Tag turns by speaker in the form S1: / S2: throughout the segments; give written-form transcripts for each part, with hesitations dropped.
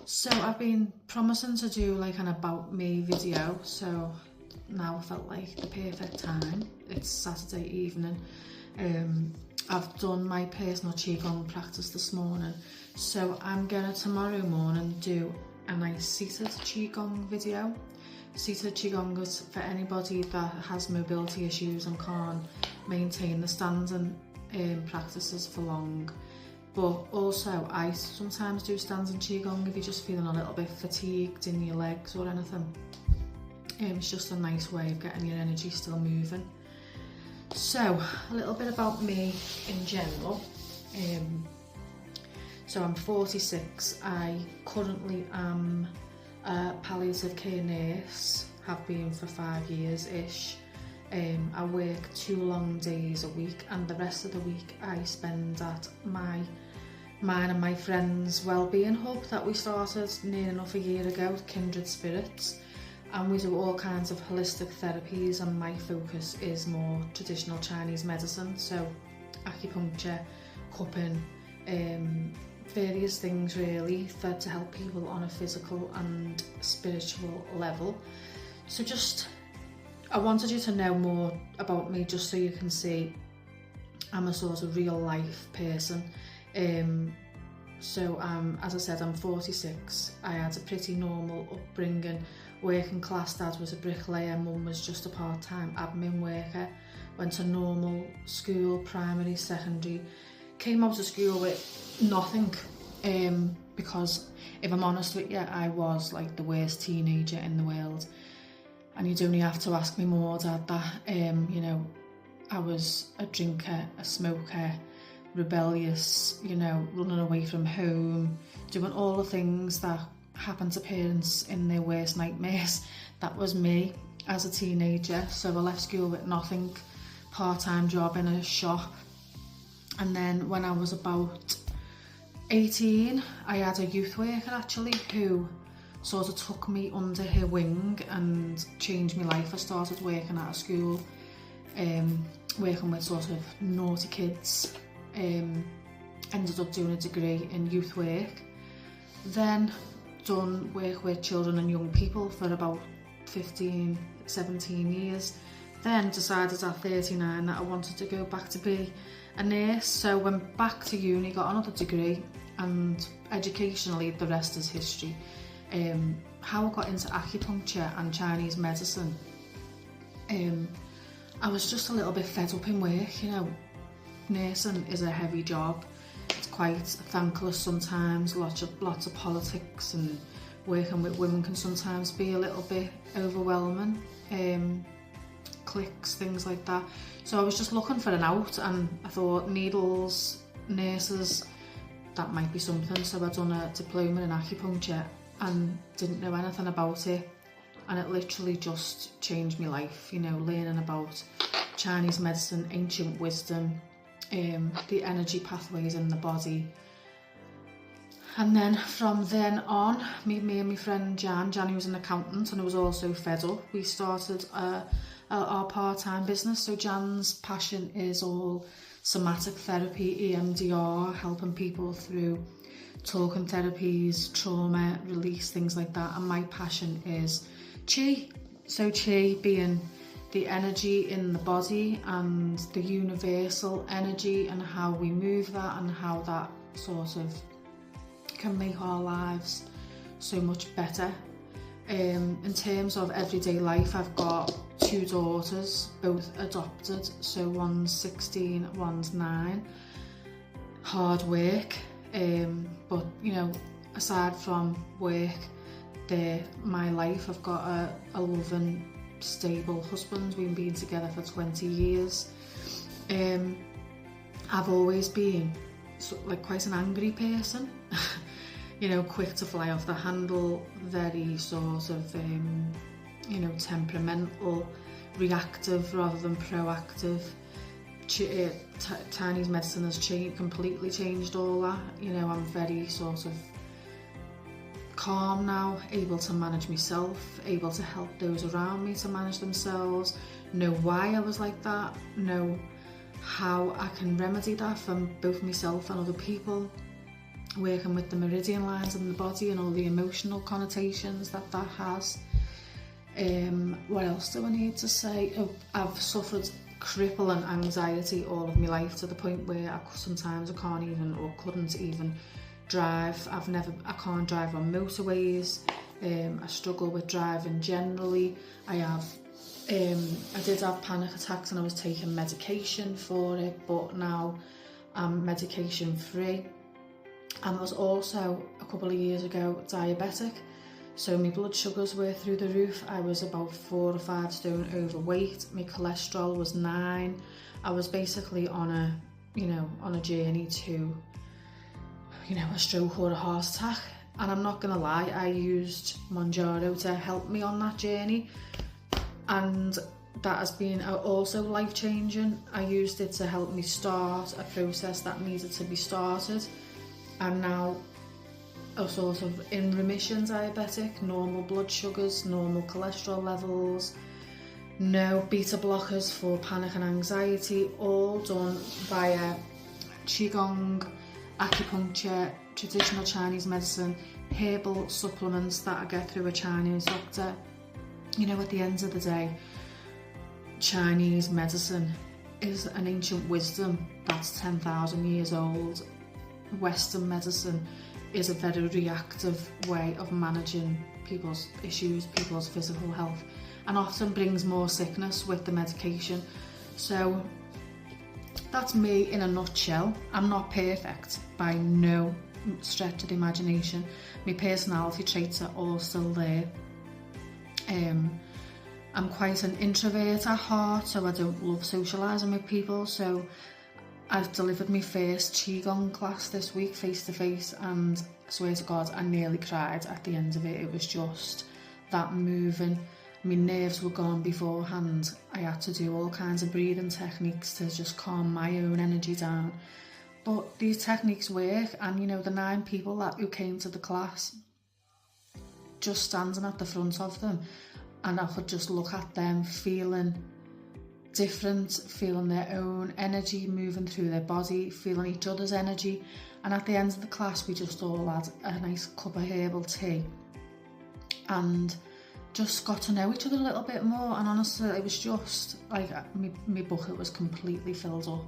S1: So I've been promising to do like an about me video, so now felt like the perfect time. It's Saturday evening. I've done my personal Qigong practice this morning, so I'm gonna tomorrow morning do a nice seated Qigong video. Seated Qigong is for anybody that has mobility issues and can't maintain the standing practices for long. But also I sometimes do standing Qigong if you're just feeling a little bit fatigued in your legs or anything. It's just a nice way of getting your energy still moving. So a little bit about me in general. So I'm 46. I currently am a palliative care nurse, have been for 5 years-ish. I work 2 long days a week, and the rest of the week I spend at mine and my friend's wellbeing hub that we started near enough a year ago, Kindred Spirits, and we do all kinds of holistic therapies, and my focus is more traditional Chinese medicine, so acupuncture, cupping, various things really to help people on a physical and spiritual level. So I wanted you to know more about me, just so you can see I'm a sort of real life person. As I said, I'm 46. I had a pretty normal upbringing. Working class, dad was a bricklayer, mum was just a part-time admin worker. Went to normal school, primary, secondary. Came out of school with nothing, because if I'm honest with you, I was like the worst teenager in the world. And you'd only have to ask me more, Dad, that, you know, I was a drinker, a smoker, rebellious, you know, running away from home, doing all the things that happen to parents in their worst nightmares. That was me as a teenager. So I left school with nothing, part-time job in a shop. And then when I was about 18, I had a youth worker actually who sort of took me under her wing and changed my life. I started working at a school, working with sort of naughty kids, ended up doing a degree in youth work, then done work with children and young people for about 15, 17 years, then decided at 39 that I wanted to go back to be a nurse, so went back to uni, got another degree, and educationally the rest is history. How I got into acupuncture and Chinese medicine, I was just a little bit fed up in work. You know, nursing is a heavy job, it's quite thankless sometimes, lots of politics, and working with women can sometimes be a little bit overwhelming, cliques, things like that. So I was just looking for an out, and I thought needles, nurses, that might be something. So I'd done a diploma in acupuncture and didn't know anything about it, and it literally just changed my life, you know, learning about Chinese medicine, ancient wisdom, the energy pathways in the body. And then from then on, me and my friend Jan who was an accountant and who was also fed up, we started our part-time business. So Jan's passion is all somatic therapy, EMDR, helping people through talking therapies, trauma, release, things like that. And my passion is Qi. So Qi being the energy in the body and the universal energy, and how we move that and how that sort of can make our lives so much better. In terms of everyday life, I've got 2 daughters, both adopted, so one's 16, one's 9. Hard work, but you know, aside from work, they're my life. I've got a loving, stable husband. We've been together for 20 years. I've always been like quite an angry person. You know, quick to fly off the handle, very sort of, you know, temperamental, reactive rather than proactive. Chinese medicine has completely changed all that. You know, I'm very sort of calm now, able to manage myself, able to help those around me to manage themselves, know why I was like that, know how I can remedy that for both myself and other people. working with the meridian lines in the body and all the emotional connotations that has. What else do I need to say? I've suffered crippling anxiety all of my life, to the point where sometimes I can't even, or couldn't even drive. I can't drive on motorways. I struggle with driving generally. I did have panic attacks and I was taking medication for it, but now I'm medication free. And I was also, a couple of years ago, diabetic. So my blood sugars were through the roof. I was about 4 or 5 stone overweight. My cholesterol was 9. I was basically on a journey to, a stroke or a heart attack. And I'm not gonna lie, I used Monjaro to help me on that journey. And that has been also life-changing. I used it to help me start a process that needed to be started. I'm now a sort of in remission diabetic, normal blood sugars, normal cholesterol levels, no beta blockers for panic and anxiety, all done via Qigong, acupuncture, traditional Chinese medicine, herbal supplements that I get through a Chinese doctor. At the end of the day, Chinese medicine is an ancient wisdom that's 10,000 years old. Western medicine is a very reactive way of managing people's issues, people's physical health, and often brings more sickness with the medication. So that's me in a nutshell. I'm not perfect by no stretch of the imagination. My personality traits are all still there. I'm quite an introvert at heart, so I don't love socialising with people. So I've delivered my first Qigong class this week face to face, and I swear to God, I nearly cried at the end of it. It was just that moving. My nerves were gone beforehand. I had to do all kinds of breathing techniques to just calm my own energy down. But these techniques work, and the 9 people who came to the class, just standing at the front of them, and I could just look at them feeling different, feeling their own energy moving through their body, feeling each other's energy. And at the end of the class, we just all had a nice cup of herbal tea and just got to know each other a little bit more. And honestly, it was just like my bucket was completely filled up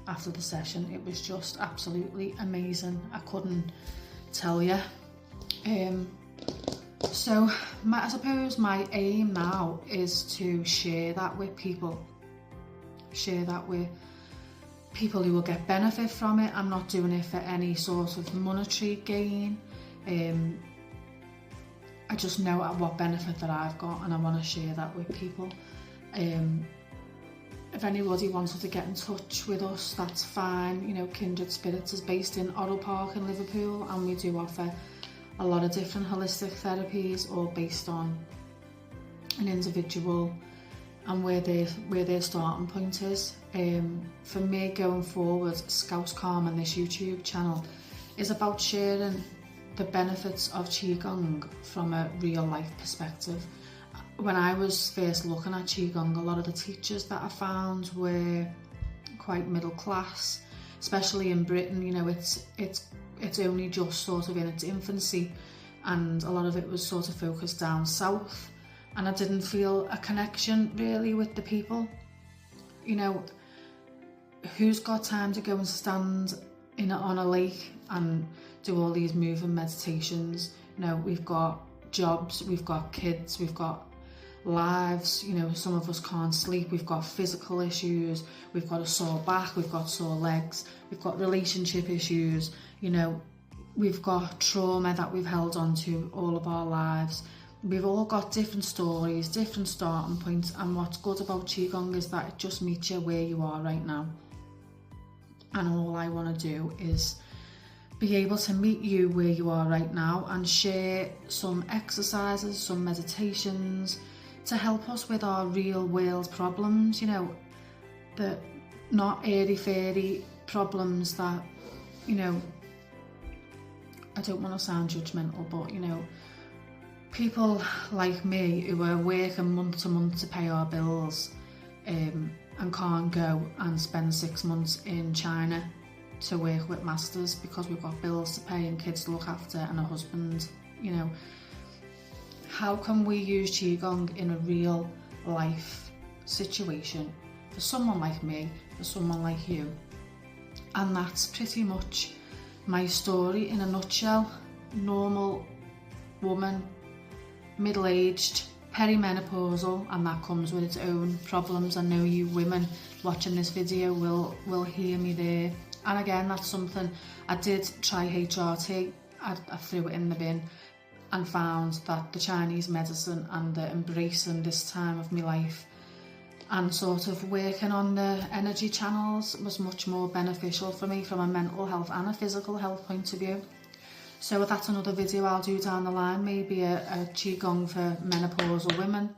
S1: after the session. It was just absolutely amazing. I couldn't tell you. So I suppose my aim now is to share that with people who will get benefit from it. I'm not doing it for any sort of monetary gain. I just know what benefit that I've got, and I want to share that with people. If anybody wanted to get in touch with us, that's fine. Kindred Spirits is based in Orrell Park in Liverpool, and we do offer a lot of different holistic therapies, all based on an individual and where their starting point is. For me, going forward, Scouse Calm and this YouTube channel is about sharing the benefits of Qigong from a real life perspective. When I was first looking at Qigong, a lot of the teachers that I found were quite middle class, especially in Britain. It's only just sort of in its infancy, and a lot of it was sort of focused down south, and I didn't feel a connection really with the people. Who's got time to go and stand on a lake and do all these moving meditations? We've got jobs, we've got kids, we've got lives. Some of us can't sleep, we've got physical issues, we've got a sore back, we've got sore legs, we've got relationship issues, we've got trauma that we've held on to all of our lives. We've all got different stories, different starting points, and what's good about Qigong is that it just meets you where you are right now. And all I want to do is be able to meet you where you are right now and share some exercises, some meditations to help us with our real world problems, the not airy-fairy problems that, I don't want to sound judgmental, but people like me who are working month to month to pay our bills and can't go and spend 6 months in China to work with masters because we've got bills to pay and kids to look after and a husband, you know. How can we use Qigong in a real life situation for someone like me, for someone like you? And that's pretty much my story in a nutshell. Normal woman, middle-aged, perimenopausal, and that comes with its own problems. I know you women watching this video will hear me there. And again, that's something I did try HRT. I threw it in the bin and found that the Chinese medicine and the embracing this time of my life and sort of working on the energy channels was much more beneficial for me from a mental health and a physical health point of view. So that's another video I'll do down the line, maybe a Qigong for menopausal women.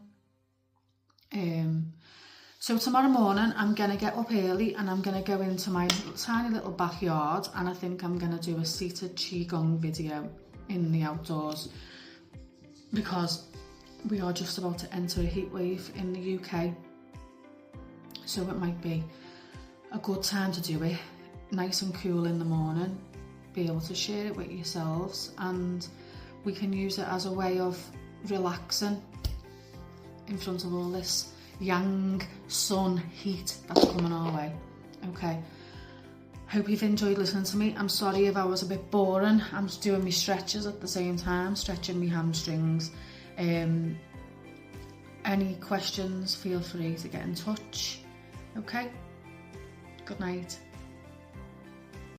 S1: So tomorrow morning I'm going to get up early and I'm going to go into my tiny little backyard, and I think I'm going to do a seated Qigong video in the outdoors because we are just about to enter a heat wave in the UK. So it might be a good time to do it, nice and cool in the morning, be able to share it with yourselves, and we can use it as a way of relaxing in front of all this yang sun heat that's coming our way. Okay, hope you've enjoyed listening to me. I'm sorry if I was a bit boring. I'm just doing my stretches at the same time, stretching my hamstrings. Any questions, feel free to get in touch. Okay, good night.